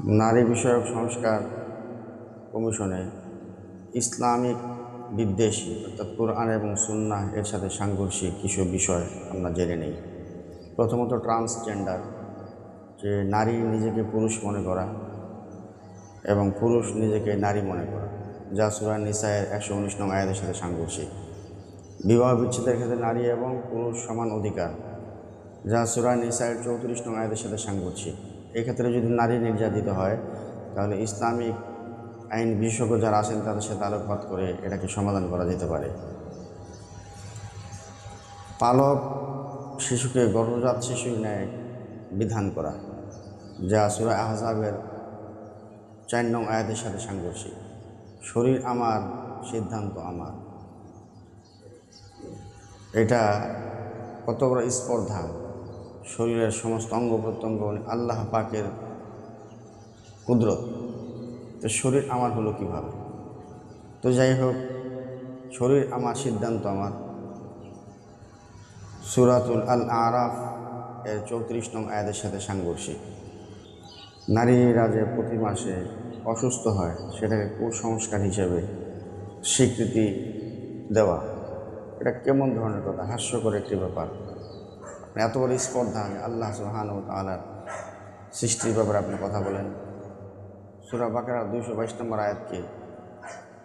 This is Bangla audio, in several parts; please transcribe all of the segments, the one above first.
নারী বিষয়ক সংস্কার কমিশনে ইসলামিক বিদ্বেষী অর্থাৎ কোরআন এবং সুন্নাহ এর সাথে সাংঘর্ষিক কিছু বিষয় আমরা জেনে নেই। প্রথমত ট্রান্সজেন্ডার, যে নারী নিজেকে পুরুষ মনে করা এবং পুরুষ নিজেকে নারী মনে করা, যা সূরা নিসায়ের 119 নং আয়াতের সাথে সাংঘর্ষিক। বিবাহ বিচ্ছেদের ক্ষেত্রে নারী এবং পুরুষ সমান অধিকার, যা সূরা নিসায়ের 34 নং আয়াতের সাথে সাংঘর্ষিক। এক্ষেত্রে যদি নারী নির্যাতিত হয় তাহলে ইসলামিক আইন বিশেষজ্ঞ যারা আছেন তাদের সাথে আলোকপাত করে এটাকে সমাধান করা যেতে পারে। পালক শিশুকে গর্ভজাত শিশুর ন্যায় বিধান করা, যা সূরা আহজাবের 4 নং আয়াতের সাথে সাংঘর্ষিক। শরীর আমার, সিদ্ধান্ত আমার, এটা কত বড় স্পর্ধা! শরীরের সমস্ত অঙ্গ প্রত্যঙ্গ আল্লাহ পাকের কুদরত, তো শরীর আমার হলো কিভাবে? তো যাই হোক, শরীর আমার, সিদ্ধান্ত আমার সূরাতুল আল আরাফ এর 34 নং আয়াতের সাথে সাংঘর্ষিক। নারীরা যে প্রতি মাসে অসুস্থ হয় সেটাকে কুসংস্কার হিসেবে স্বীকৃতি দেওয়া, এটা কেমন ধরনের কথা? হাস্যকর একটি ব্যাপার। এত বড় স্পর্ধা আল্লাহ সুবহানাহু ওয়া তাআলার সৃষ্টির ব্যাপারে আপনি কথা বলেন। সূরা বাকারা 222 নম্বর আয়াতকে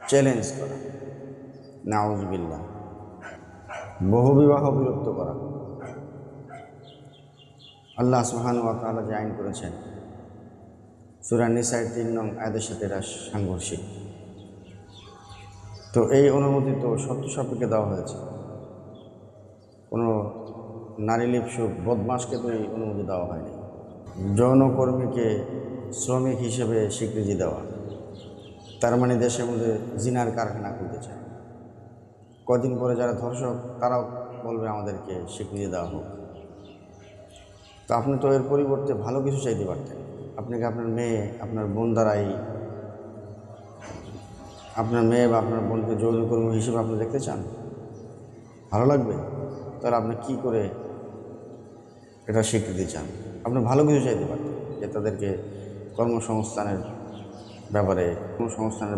চ্যালেঞ্জ করা, নাউযুবিল্লাহ। বহুবিবাহ বিরক্ত করা, আল্লাহ সুবহানাহু ওয়া তাআলা যে আইন করেছেন সূরা নিসায়ের 3 নং আয়াতের সাথে এটা সাংঘর্ষিক। তো এই অনুমতি তো শর্ত সাপেক্ষে দেওয়া হয়েছে। কোনো নারী লিপ্সুক বদমাশকে তো এই অনুমতি দেওয়া হয়নি। যৌনকর্মীকে শ্রমিক হিসেবে স্বীকৃতি দেওয়া, তার মানে দেশের মধ্যে জিনার কারখানা খুলতে চায়। কদিন পরে যারা ধর্ষক তারাও বলবে আমাদেরকে স্বীকৃতি দেওয়া হোক। তো আপনি তো এর পরিবর্তে ভালো কিছু চাইতে পারতেন। আপনাকে আপনার মেয়ে, আপনার বোন দ্বারাই, আপনার মেয়ে বা আপনার বোনকে যৌনকর্মী হিসেবে আপনি দেখতে চান? ভালো লাগবে? তাহলে আপনি কি করে এটা স্বীকৃতি চান? আপনি ভালো কিছু চাইতে পারতেন, যে তাদেরকে কর্মসংস্থানের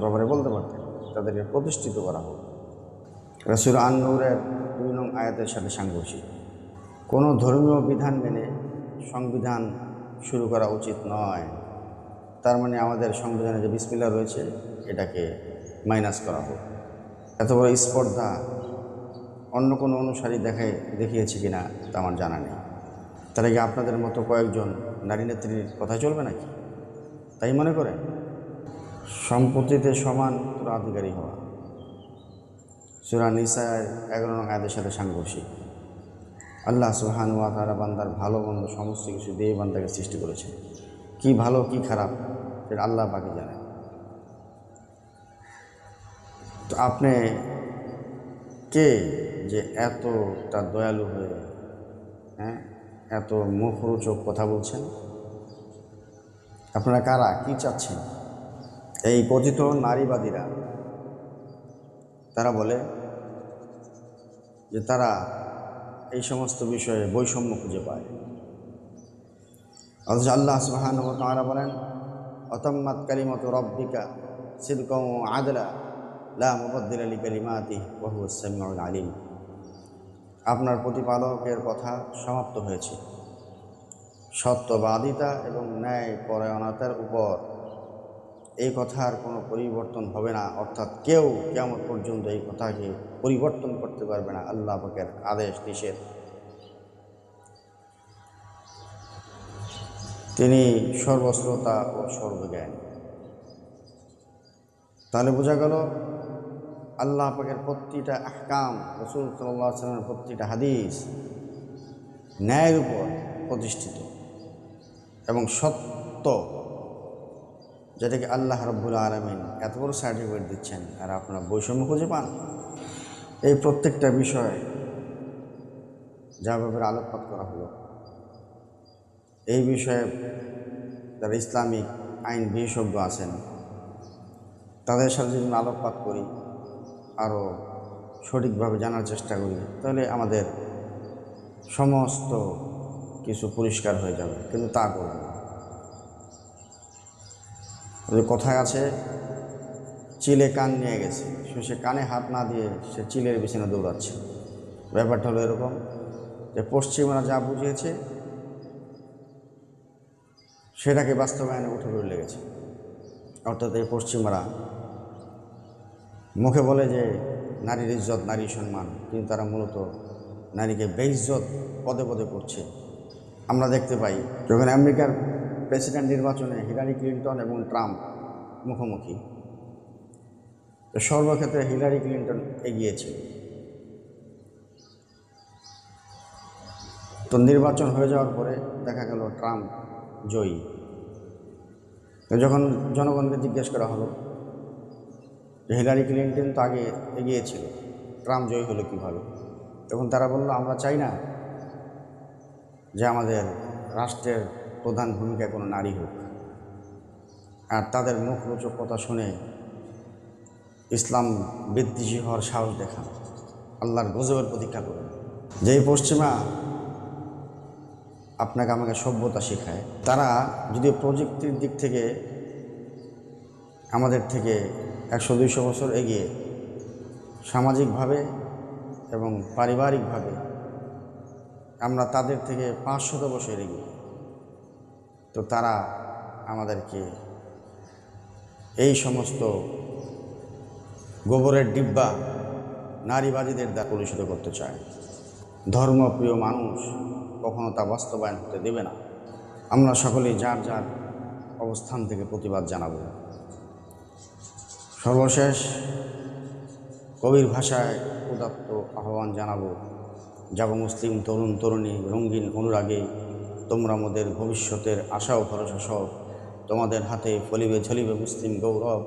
ব্যাপারে বলতে পারতেন, তাদেরকে প্রতিষ্ঠিত করা হোক। এটা সূরা আন-নূরের 2 নং আয়াতের সাথে সাংঘর্ষিক। কোনো ধর্মীয় বিধান মেনে সংবিধান শুরু করা উচিত নয়। তার মানে আমাদের সংবিধানে যে বিসমিল্লাহ রয়েছে এটাকে মাইনাস করা হোক। এত বড় স্পর্ধা অন্য কোনো অনুসারী দেখিয়েছে কিনা তা আমার জানা নেই। তাহলে কি আপনাদের মতো কয়েকজন নারী নেত্রীর কথা চলবে নাকি? তাই মনে করেন? সম্পত্তিতে সমান উত্তরাধিকারী হওয়া, সূরা নিসায়ের 11 নং আয়াতের সাথে সাংঘর্ষিক। আল্লাহ সুবহানাহু ওয়া তাআলা বান্দার ভালো মন্দ সমস্ত কিছু দিয়ে বান্দাকে সৃষ্টি করেছেন। কি ভালো কি খারাপ সেটা আল্লাহ পাকই জানেন। তো আপনি কে যে এতটা দয়ালু হয়ে এত মুখরোচক কথা বলছেন? আপনারা কারা? কি চাচ্ছেন? এই কথিত নারীবাদীরা তারা বলে যে তারা এই সমস্ত বিষয়ে বৈষম্য খুঁজে পায়। অথচ আল্লাহ সুবহানাহু ওয়া তাআলা বলেন, অতাম্মাত কালিমাতু রাব্বিকা সিদকাও ওয়া আদলা লা মুবাদদিলা লিকালিমাতিহি ওয়া হুয়াস সামিউল আলিম। আপনার প্রতিপালকের কথা সমাপ্ত হয়েছে সত্যবাদিতা এবং ন্যায় পরায়ণতার উপর। এই কথার কোনো পরিবর্তন হবে না, অর্থাৎ কেউ কিয়ামত পর্যন্ত এই কথাকে পরিবর্তন করতে পারবে না। আল্লাহ পাকের আদেশ নিষেধ, তিনি সর্বশ্রোতা ও সর্বজ্ঞানী। তাহলে বোঝা গেল আল্লাহ পাকের প্রতিটা আহকাম, রাসূল সাল্লাল্লাহু আলাইহি ওয়াসাল্লামের প্রতিটা হাদিস ন্যায়ের উপর প্রতিষ্ঠিত এবং সত্য, যেটাকে আল্লাহ রাব্বুল আলামিন এত বড় সার্টিফিকেট দিচ্ছেন, আর আপনারা বৈষম্য খুঁজে পান। এই প্রত্যেকটা বিষয় যা ব্যাপারে আলোকপাত করা হলো, এই বিষয়ে যারা ইসলামিক আইন বিশেষজ্ঞ আছেন তাদের সাথে যদি আলোকপাত করি, আরও সঠিকভাবে জানার চেষ্টা করি, তাহলে আমাদের সমস্ত কিছু পরিষ্কার হয়ে যাবে। কিন্তু তা করব না। যে কথায় আছে, চিলে কান নিয়ে গেছে, সে কানে হাত না দিয়ে সে চিলের পিছনে দৌড়াচ্ছে। ব্যাপারটা হলো এরকম যে পশ্চিমরা যা বুঝিয়েছে সেটাকে বাস্তবায়নে উঠে পড়ে লেগেছে। অর্থাৎ এই পশ্চিমরা মুখে বলে যে নারীর ইজ্জত, নারী সম্মান, কিন্তু তারা মূলত নারীকে বেইজ্জত পদে পদে করছে। আমরা দেখতে পাই যখন আমেরিকার প্রেসিডেন্ট নির্বাচনে হিলারি ক্লিন্টন এবং ট্রাম্প মুখোমুখি, তো সর্বক্ষেত্রে হিলারি ক্লিন্টন এগিয়েছিল। তো নির্বাচন হয়ে যাওয়ার পরে দেখা গেল ট্রাম্প জয়ী। তো যখন জনগণকে জিজ্ঞেস করা হলো যে হিলারি ক্লিন্টন তো আগে এগিয়েছিল, ট্রাম্প জয়ী হলো কীভাবে, তখন তারা বলল, আমরা চাই না যে আমাদের রাষ্ট্রের প্রধান ভূমিকায় কোনো নারী হোক, আর তাদের মুখরোচক কথা শুনে ইসলাম বিদ্বেষী হওয়ার সাহস দেখান, আল্লাহর গজবের প্রতীক্ষা করেন। যেই পশ্চিমা আপনাকে আমাকে সভ্যতা শেখায়, তারা যদি প্রযুক্তির দিক থেকে আমাদের থেকে 100-200 বছর এগিয়ে, সামাজিকভাবে এবং পারিবারিকভাবে আমরা তাদের থেকে 500 বছর এগিয়ে, তো তারা আমাদেরকে এই সমস্ত গোবরের ডিব্বা নারীবাদীদের দ্বারা কলুষিত করতে চায়। ধর্মপ্রিয় মানুষ কখনো তা বাস্তবায়ন হতে দেবে না। আমরা সকলেই যার যার অবস্থান থেকে প্রতিবাদ জানাব। সর্বশেষ কবির ভাষায় উদাত্ত আহ্বান জানাবো, যাব মুসলিম তরুণ তরুণী রঙিন অনুরাগে, তোমরা মোদের ভবিষ্যতের আশা ও ভরসা সব, তোমাদের হাতে ফলিবে ঝলিবে মুসলিম গৌরব,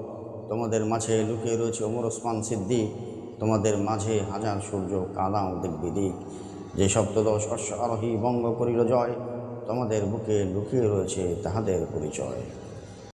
তোমাদের মাঝে লুকিয়ে রয়েছে ওমর ওসমান সিদ্দিক, তোমাদের মাঝে হাজার সূর্য কাদাও দেখবে দিক, যে সপ্তদশ অশ্ব আরোহী বঙ্গ করিল জয়, তোমাদের বুকে লুকিয়ে রয়েছে তাহাদের পরিচয়।